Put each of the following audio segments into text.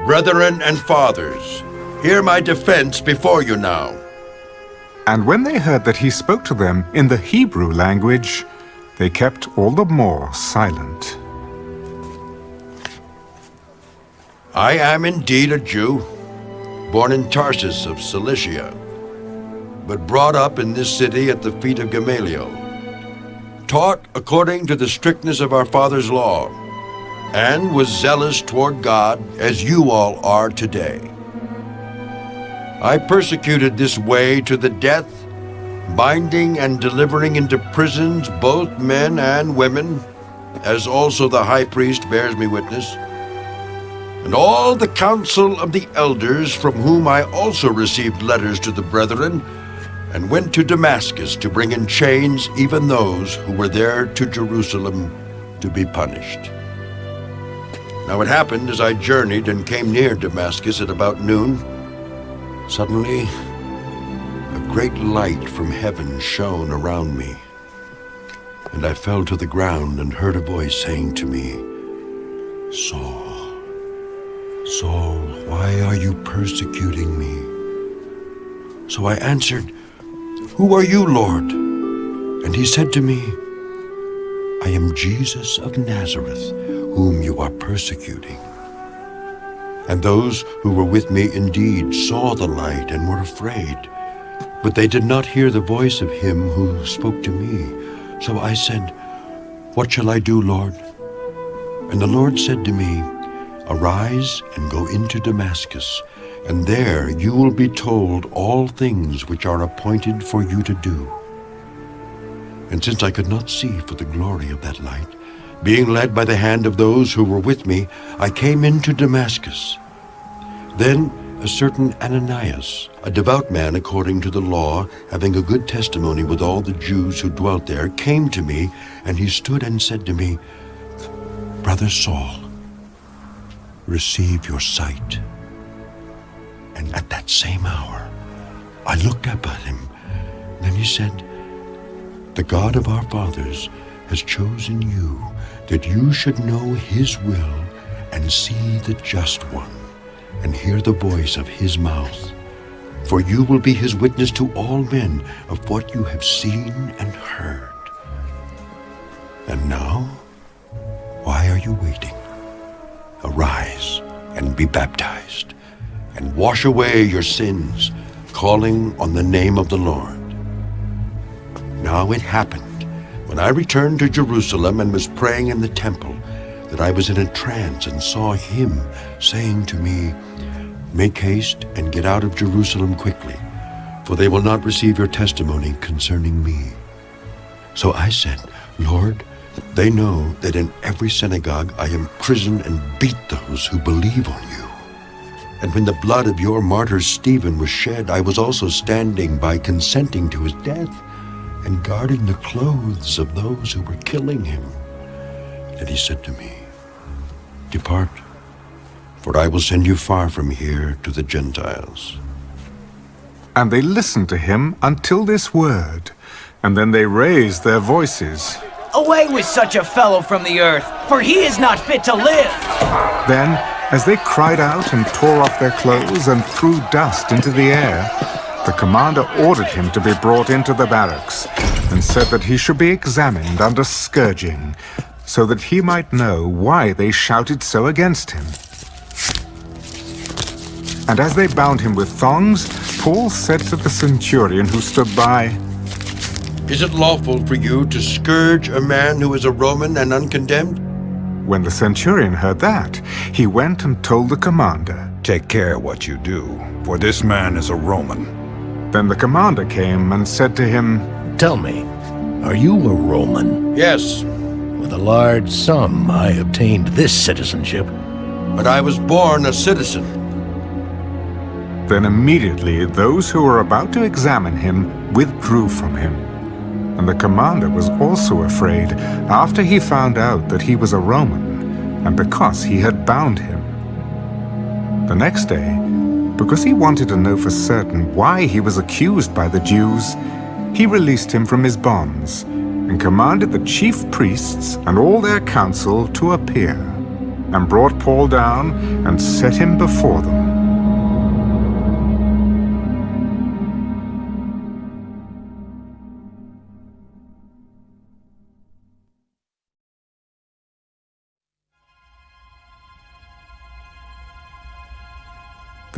Brethren and fathers, hear my defense before you now. And when they heard that he spoke to them in the Hebrew language, they kept all the more silent. I am indeed a Jew, born in Tarsus of Cilicia, but brought up in this city at the feet of Gamaliel, taught according to the strictness of our father's law, and was zealous toward God as you all are today. I persecuted this way to the death, binding and delivering into prisons both men and women, as also the high priest bears me witness, and all the council of the elders, from whom I also received letters to the brethren, and went to Damascus to bring in chains even those who were there to Jerusalem to be punished. Now it happened as I journeyed and came near Damascus at about noon, suddenly a great light from heaven shone around me, and I fell to the ground and heard a voice saying to me, "Saul, Saul, why are you persecuting me?" So I answered, "Who are you, Lord?" And he said to me, "I am Jesus of Nazareth, whom you are persecuting." And those who were with me indeed saw the light and were afraid, but they did not hear the voice of him who spoke to me. So I said, "What shall I do, Lord?" And the Lord said to me, "Arise and go into Damascus, and there you will be told all things which are appointed for you to do." And since I could not see for the glory of that light, being led by the hand of those who were with me, I came into Damascus. Then a certain Ananias, a devout man according to the law, having a good testimony with all the Jews who dwelt there, came to me, and he stood and said to me, "Brother Saul, receive your sight." And at that same hour, I looked up at him. Then he said, "The God of our fathers has chosen you, that you should know his will and see the just one, and hear the voice of his mouth. For you will be his witness to all men of what you have seen and heard. And now, why are you waiting? Arise and be baptized, and wash away your sins, calling on the name of the Lord." Now it happened, when I returned to Jerusalem and was praying in the temple, that I was in a trance and saw him saying to me, "Make haste and get out of Jerusalem quickly, for they will not receive your testimony concerning me." So I said, "Lord, they know that in every synagogue I imprison and beat those who believe on you. And when the blood of your martyr Stephen was shed, I was also standing by consenting to his death and guarding the clothes of those who were killing him." And he said to me, "Depart, for I will send you far from here to the Gentiles." And they listened to him until this word, and then they raised their voices. "Away with such a fellow from the earth, for he is not fit to live!" Then, as they cried out and tore off their clothes and threw dust into the air, the commander ordered him to be brought into the barracks, and said that he should be examined under scourging, so that he might know why they shouted so against him. And as they bound him with thongs, Paul said to the centurion who stood by, "Is it lawful for you to scourge a man who is a Roman and uncondemned?" When the centurion heard that, he went and told the commander. "Take care what you do, for this man is a Roman." Then the commander came and said to him, "Tell me, are you a Roman?" "Yes, With a large sum I obtained this citizenship." but I was born a citizen." Then immediately those who were about to examine him withdrew from him. And the commander was also afraid after he found out that he was a Roman, and because he had bound him. The next day, because he wanted to know for certain why he was accused by the Jews, he released him from his bonds and commanded the chief priests and all their council to appear. and brought Paul down and set him before them.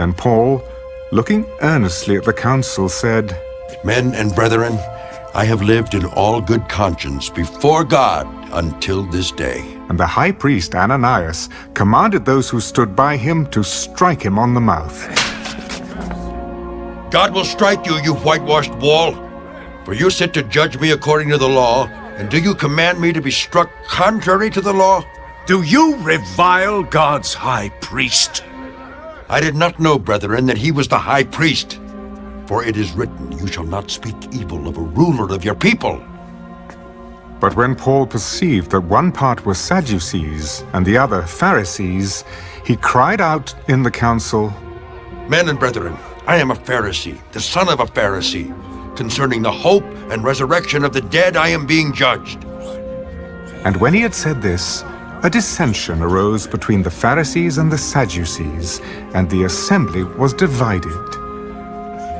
Then Paul, looking earnestly at the council, said, Men and brethren, I have lived in all good conscience before God until this day. And the high priest Ananias commanded those who stood by him to strike him on the mouth. God will strike you, you whitewashed wall. For you sit to judge me according to the law, and do you command me to be struck contrary to the law? Do you revile God's high priest? I did not know, brethren, that he was the high priest. For it is written, you shall not speak evil of a ruler of your people. But when Paul perceived that one part were Sadducees and the other Pharisees, he cried out in the council, Men and brethren, I am a Pharisee, the son of a Pharisee. Concerning the hope and resurrection of the dead, I am being judged. And when he had said this, a dissension arose between the Pharisees and the Sadducees, and the assembly was divided.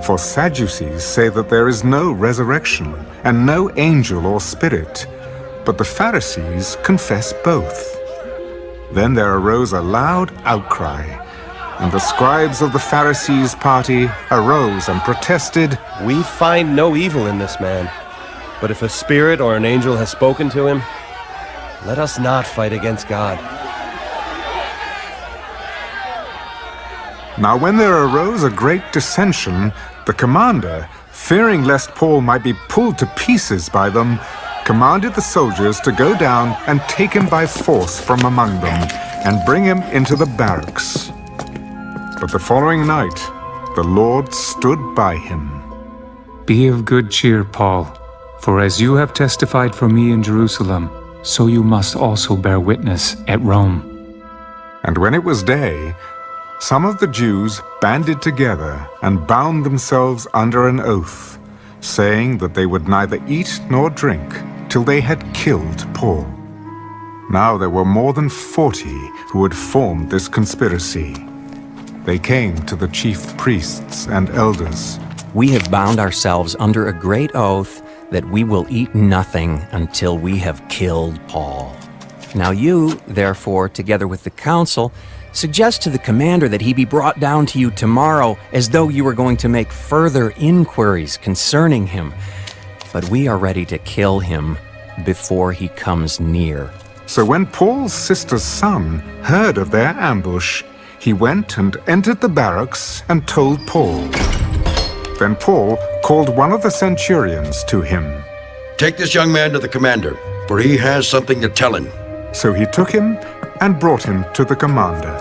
For Sadducees say that there is no resurrection, and no angel or spirit, but the Pharisees confess both. Then there arose a loud outcry, and the scribes of the Pharisees' party arose and protested, We find no evil in this man, but if a spirit or an angel has spoken to him, let us not fight against God. Now when there arose a great dissension, the commander, fearing lest Paul might be pulled to pieces by them, commanded the soldiers to go down and take him by force from among them, and bring him into the barracks. But the following night, the Lord stood by him. Be of good cheer, Paul, for as you have testified for me in Jerusalem, so you must also bear witness at Rome. And when it was day, some of the Jews banded together and bound themselves under an oath, saying that they would neither eat nor drink till they had killed Paul. Now there were more than 40 who had formed this conspiracy. They came to the chief priests and elders. We have bound ourselves under a great oath that we will eat nothing until we have killed Paul. Now you, therefore, together with the council, suggest to the commander that he be brought down to you tomorrow, as though you were going to make further inquiries concerning him. But we are ready to kill him before he comes near. So when Paul's sister's son heard of their ambush, he went and entered the barracks and told Paul. Then Paul called one of the centurions to him. Take this young man to the commander, for he has something to tell him. So he took him and brought him to the commander.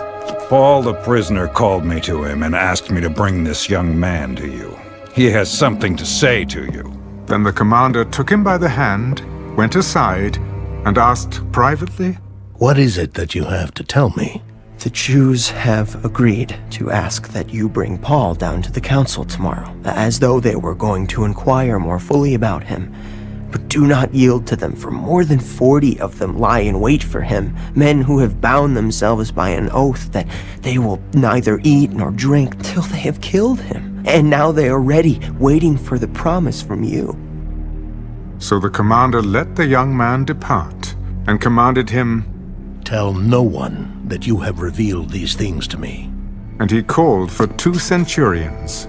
Paul the prisoner called me to him and asked me to bring this young man to you. He has something to say to you. Then the commander took him by the hand, went aside, and asked privately, What is it that you have to tell me? The Jews have agreed to ask that you bring Paul down to the council tomorrow, as though they were going to inquire more fully about him. But do not yield to them, for more than 40 of them lie in wait for him, men who have bound themselves by an oath that they will neither eat nor drink till they have killed him. And now they are ready, waiting for the promise from you. So the commander let the young man depart, and commanded him, Tell no one that you have revealed these things to me. And he called for 2 centurions.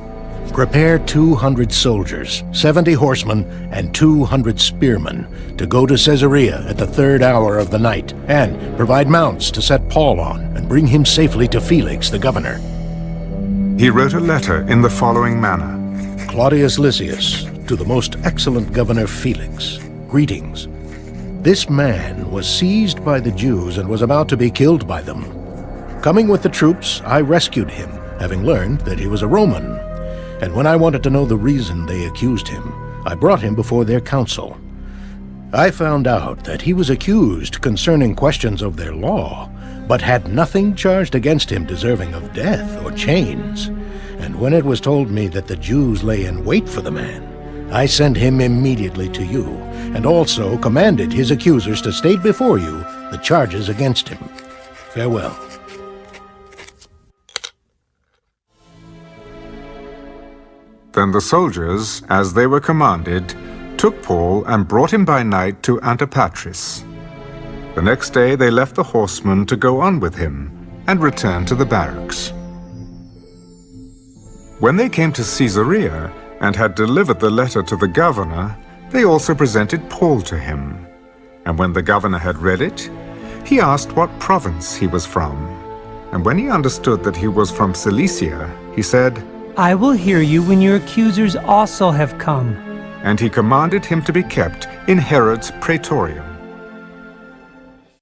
Prepare 200 soldiers, 70 horsemen, and 200 spearmen to go to Caesarea at the 3rd hour of the night, and provide mounts to set Paul on and bring him safely to Felix the governor. He wrote a letter in the following manner. Claudius Lysias, to the most excellent governor Felix, greetings. This man was seized by the Jews and was about to be killed by them. Coming with the troops, I rescued him, having learned that he was a Roman. And when I wanted to know the reason they accused him, I brought him before their council. I found out that he was accused concerning questions of their law, but had nothing charged against him deserving of death or chains. And when it was told me that the Jews lay in wait for the man, I sent him immediately to you, and also commanded his accusers to state before you the charges against him. Farewell. Then the soldiers, as they were commanded, took Paul and brought him by night to Antipatris. The next day they left the horsemen to go on with him and returned to the barracks. When they came to Caesarea and had delivered the letter to the governor, they also presented Paul to him. And when the governor had read it, he asked what province he was from. And when he understood that he was from Cilicia, he said, I will hear you when your accusers also have come. and he commanded him to be kept in Herod's praetorium.